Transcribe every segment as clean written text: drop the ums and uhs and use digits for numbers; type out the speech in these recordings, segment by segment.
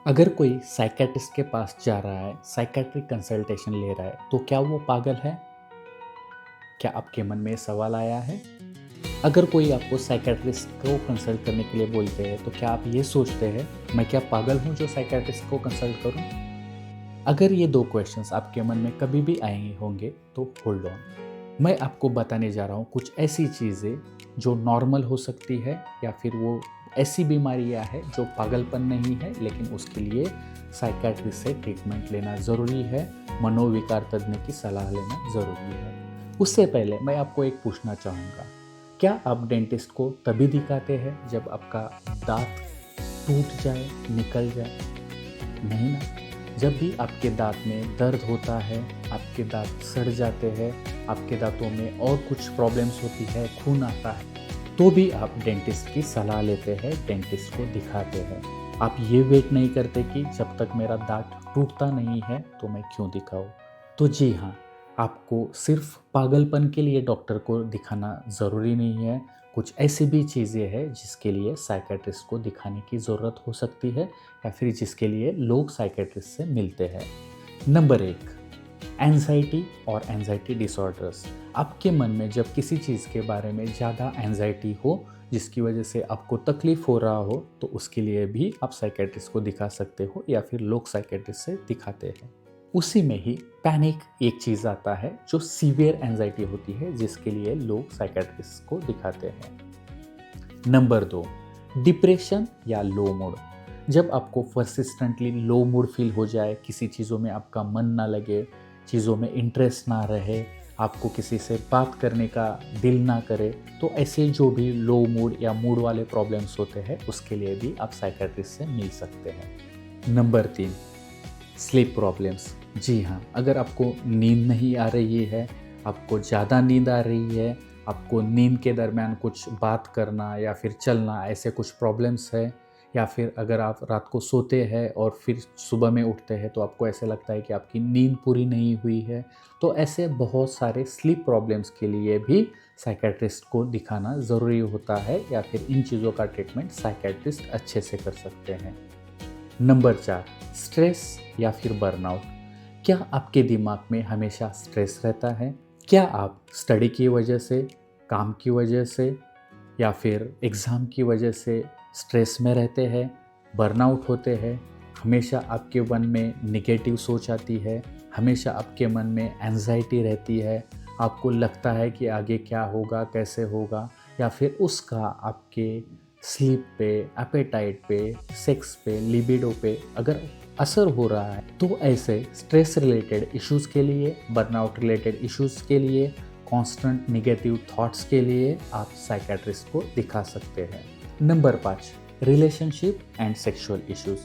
अगर कोई साइकियाट्रिस्ट के पास जा रहा है, साइकियाट्रिक कंसल्टेशन ले रहा है, तो क्या वो पागल है? क्या आपके मन में सवाल आया है? अगर कोई आपको साइकियाट्रिस्ट को कंसल्ट करने के लिए बोलते हैं, तो क्या आप ये सोचते हैं, मैं क्या पागल हूँ जो साइकियाट्रिस्ट को कंसल्ट करूँ? अगर ये दो क्वेश्चंस आपके मन में कभी भी आए होंगे, तो होल्ड ऑन। मैं आपको बताने जा रहा हूँ कुछ ऐसी चीज़ें जो नॉर्मल हो सकती है, या फिर वो ऐसी बीमारियाँ हैं जो पागलपन नहीं है, लेकिन उसके लिए साइकियाट्रिस्ट से ट्रीटमेंट लेना ज़रूरी है, मनोविकार तज्ञ की सलाह लेना ज़रूरी है। उससे पहले मैं आपको एक पूछना चाहूँगा, क्या आप डेंटिस्ट को तभी दिखाते हैं जब आपका दांत टूट जाए, निकल जाए? नहीं ना। जब भी आपके दांत में दर्द होता है, आपके दांत सड़ जाते हैं, आपके दांतों में और कुछ प्रॉब्लम्स होती है, खून आता है, तो भी आप डेंटिस्ट की सलाह लेते हैं, डेंटिस्ट को दिखाते हैं। आप ये वेट नहीं करते कि जब तक मेरा दांत टूटता नहीं है तो मैं क्यों दिखाऊं। तो जी हाँ, आपको सिर्फ पागलपन के लिए डॉक्टर को दिखाना ज़रूरी नहीं है। कुछ ऐसी भी चीज़ें हैं जिसके लिए साइकियाट्रिस्ट को दिखाने की ज़रूरत हो सकती है, या फिर जिसके लिए लोग साइकियाट्रिस्ट से मिलते हैं। नंबर 1, एंजाइटी और एंजाइटी डिसऑर्डर्स। आपके मन में जब किसी चीज़ के बारे में ज़्यादा एंजाइटी हो, जिसकी वजह से आपको तकलीफ़ हो रहा हो, तो उसके लिए भी आप साइकियाट्रिस्ट को दिखा सकते हो, या फिर लोग साइकियाट्रिस्ट से दिखाते हैं। उसी में ही पैनिक एक चीज़ आता है जो सीवियर एंजाइटी होती है, जिसके लिए लोग साइकियाट्रिस्ट को दिखाते हैं। नंबर 2, डिप्रेशन या लो मूड। जब आपको परसिस्टेंटली लो मूड फील हो जाए, किसी चीज़ों में आपका मन ना लगे, चीज़ों में इंटरेस्ट ना रहे, आपको किसी से बात करने का दिल ना करे, तो ऐसे जो भी लो मूड या मूड वाले प्रॉब्लम्स होते हैं, उसके लिए भी आप साइकियाट्रिस्ट से मिल सकते हैं। Number 3, sleep problems. जी हाँ, अगर आपको नींद नहीं आ रही है, आपको ज़्यादा नींद आ रही है, आपको नींद के दरमियान कुछ बात करना या फिर चलना, ऐसे कुछ प्रॉब्लम्स है, या फिर अगर आप रात को सोते हैं और फिर सुबह में उठते हैं तो आपको ऐसे लगता है कि आपकी नींद पूरी नहीं हुई है, तो ऐसे बहुत सारे स्लीप प्रॉब्लम्स के लिए भी साइकियाट्रिस्ट को दिखाना ज़रूरी होता है, या फिर इन चीज़ों का ट्रीटमेंट साइकियाट्रिस्ट अच्छे से कर सकते हैं। नंबर 4, स्ट्रेस या फिर बर्नआउट। क्या आपके दिमाग में हमेशा स्ट्रेस रहता है? क्या आप स्टडी की वजह से, काम की वजह से, या फिर एग्ज़ाम की वजह से स्ट्रेस में रहते हैं, बर्नआउट होते हैं? हमेशा आपके मन में नेगेटिव सोच आती है, हमेशा आपके मन में एंजाइटी रहती है, आपको लगता है कि आगे क्या होगा, कैसे होगा, या फिर उसका आपके स्लीप पे, एपेटाइट पे, सेक्स पे, लिबिडो पे अगर असर हो रहा है, तो ऐसे स्ट्रेस रिलेटेड इश्यूज़ के लिए, बर्नआउट रिलेटेड इश्यूज़ के लिए, कांस्टेंट नेगेटिव थॉट्स के लिए आप साइकियाट्रिस्ट को दिखा सकते हैं। Number 5, relationship and sexual issues.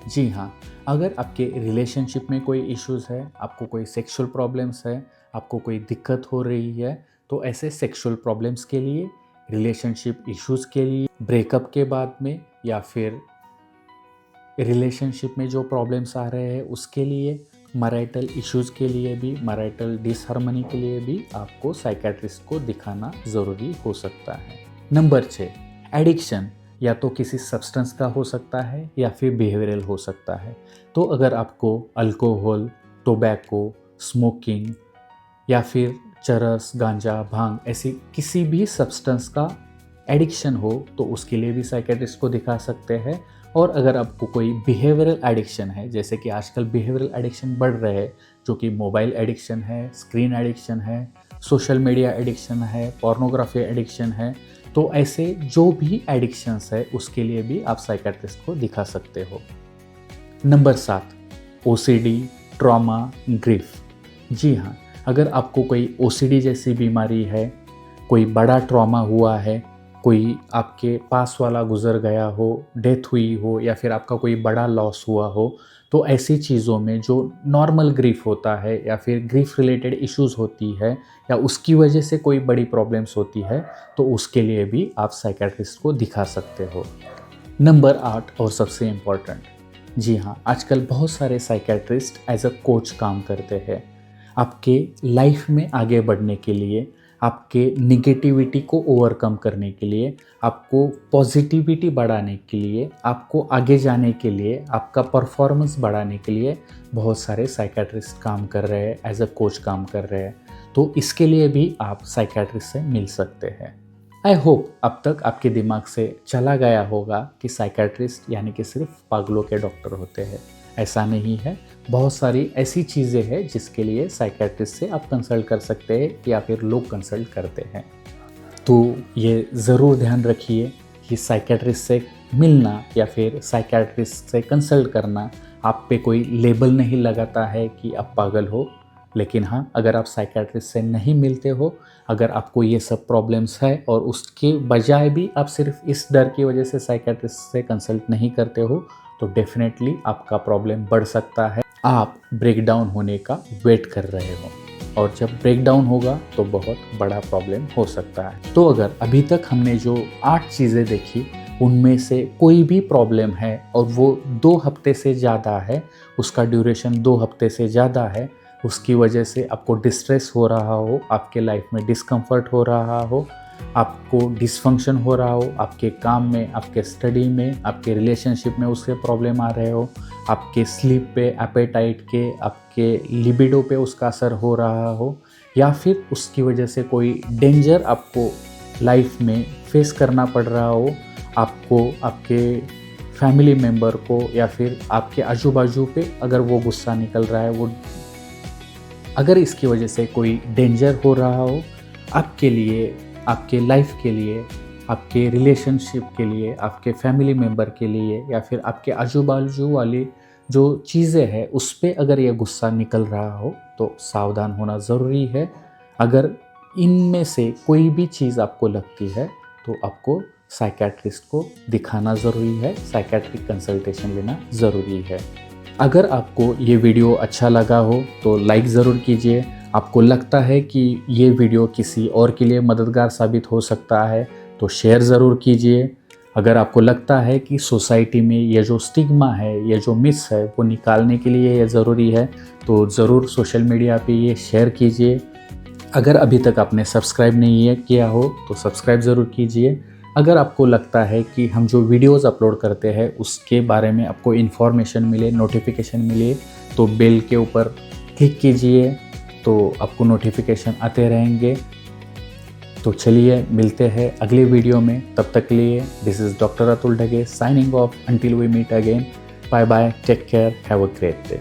जी हाँ, अगर आपके रिलेशनशिप में कोई इश्यूज़ है, आपको कोई सेक्सुअल प्रॉब्लम्स है, आपको कोई दिक्कत हो रही है, तो ऐसे सेक्सुअल प्रॉब्लम्स के लिए, रिलेशनशिप इश्यूज़ के लिए, ब्रेकअप के बाद में, या फिर रिलेशनशिप में जो प्रॉब्लम्स आ रहे हैं उसके लिए, मैरिटल इश्यूज़ के लिए भी, मैरिटल डिसहार्मनी के लिए भी आपको साइकियाट्रिस्ट को दिखाना ज़रूरी हो सकता है। Number 6, addiction. या तो किसी सब्सटेंस का हो सकता है, या फिर बिहेवियरल हो सकता है। तो अगर आपको अल्कोहल, टोबैको, स्मोकिंग, या फिर चरस, गांजा, भांग, ऐसी किसी भी सब्सटेंस का एडिक्शन हो, तो उसके लिए भी साइकियाट्रिस्ट को दिखा सकते हैं। और अगर आपको कोई बिहेवियरल एडिक्शन है, जैसे कि आजकल बिहेवियरल एडिक्शन बढ़ रहे हैं, जो कि मोबाइल एडिक्शन है, स्क्रीन एडिक्शन है, सोशल मीडिया एडिक्शन है, पोर्नोग्राफी एडिक्शन है, तो ऐसे जो भी एडिक्शंस है उसके लिए भी आप साइकियाट्रिस्ट को दिखा सकते हो। Number 7, OCD, trauma, grief. जी हाँ, अगर आपको कोई ओसीडी जैसी बीमारी है, कोई बड़ा ट्रॉमा हुआ है, कोई आपके पास वाला गुजर गया हो, डेथ हुई हो, या फिर आपका कोई बड़ा लॉस हुआ हो, तो ऐसी चीज़ों में जो नॉर्मल ग्रीफ होता है, या फिर ग्रीफ रिलेटेड इश्यूज़ होती है, या उसकी वजह से कोई बड़ी प्रॉब्लम्स होती है, तो उसके लिए भी आप साइकियाट्रिस्ट को दिखा सकते हो। नंबर 8 और सबसे इम्पॉर्टेंट, जी हाँ, आजकल बहुत सारे साइकियाट्रिस्ट एज अ कोच काम करते हैं। आपके लाइफ में आगे बढ़ने के लिए, आपके निगेटिविटी को ओवरकम करने के लिए, आपको पॉजिटिविटी बढ़ाने के लिए, आपको आगे जाने के लिए, आपका परफॉर्मेंस बढ़ाने के लिए बहुत सारे साइकेट्रिस्ट काम कर रहे हैं, एज अ कोच काम कर रहे हैं। तो इसके लिए भी आप साइकेट्रिस्ट से मिल सकते हैं। आई होप अब तक आपके दिमाग से चला गया होगा कि साइकेट्रिस्ट यानी कि सिर्फ पागलों के डॉक्टर होते हैं। ऐसा नहीं है, बहुत सारी ऐसी चीज़ें हैं जिसके लिए साइकेट्रिस्ट से आप कंसल्ट कर सकते हैं या फिर लोग कंसल्ट करते हैं। तो ये ज़रूर ध्यान रखिए कि साइकेट्रिस्ट से मिलना या फिर साइकेट्रिस्ट से कंसल्ट करना आप पे कोई लेबल नहीं लगाता है कि आप पागल हो। लेकिन हाँ, अगर आप साइकेट्रिस्ट से नहीं मिलते हो, अगर आपको ये सब प्रॉब्लम्स है और उसके बजाय भी आप सिर्फ इस डर की वजह से साइकेट्रिस्ट से कंसल्ट नहीं करते हो, तो डेफिनेटली आपका प्रॉब्लम बढ़ सकता है। आप ब्रेक डाउन होने का वेट कर रहे हो और जब ब्रेक डाउन होगा तो बहुत बड़ा प्रॉब्लम हो सकता है। तो अगर अभी तक हमने जो 8 चीज़ें देखी उनमें से कोई भी प्रॉब्लम है और वो 2 हफ्ते से ज़्यादा है, उसका ड्यूरेशन 2 हफ्ते से ज़्यादा है, उसकी वजह से आपको डिस्ट्रेस हो रहा हो, आपके लाइफ में डिस्कम्फर्ट हो रहा हो, आपको डिसफंक्शन हो रहा हो, आपके काम में, आपके स्टडी में, आपके रिलेशनशिप में उससे प्रॉब्लम आ रहे हो, आपके स्लीप पे, एपेटाइट के, आपके लिबिडो पे उसका असर हो रहा हो, या फिर उसकी वजह से कोई डेंजर आपको लाइफ में फेस करना पड़ रहा हो, आपको, आपके फैमिली मेम्बर को या फिर आपके आजू बाजू पे अगर वो गुस्सा निकल रहा है, अगर इसकी वजह से कोई डेंजर हो रहा हो आपके लिए, आपके लाइफ के लिए, आपके रिलेशनशिप के लिए, आपके फैमिली मेम्बर के लिए, या फिर आपके आजू बाजू वाली जो चीज़ें हैं उस पर अगर ये गुस्सा निकल रहा हो, तो सावधान होना ज़रूरी है। अगर इनमें से कोई भी चीज़ आपको लगती है तो आपको साइकेट्रिस्ट को दिखाना ज़रूरी है, साइकेट्रिक कंसल्टेशन लेना ज़रूरी है। अगर आपको ये वीडियो अच्छा लगा हो तो लाइक ज़रूर कीजिए। आपको लगता है कि ये वीडियो किसी और के लिए मददगार साबित हो सकता है तो शेयर ज़रूर कीजिए। अगर आपको लगता है कि सोसाइटी में ये जो स्टिग्मा है, ये जो मिस है, वो निकालने के लिए ये ज़रूरी है, तो ज़रूर सोशल मीडिया पे ये शेयर कीजिए। अगर अभी तक आपने सब्सक्राइब नहीं किया हो तो सब्सक्राइब ज़रूर कीजिए। अगर आपको लगता है कि हम जो वीडियोस अपलोड करते हैं उसके बारे में आपको इन्फॉर्मेशन मिले, नोटिफिकेशन मिले, तो बेल के ऊपर क्लिक कीजिए, तो आपको नोटिफिकेशन आते रहेंगे। तो चलिए मिलते हैं अगले वीडियो में, तब तक के लिए this is doctor Atul Dhage signing off until we meet again. Bye bye, take care, have a great day.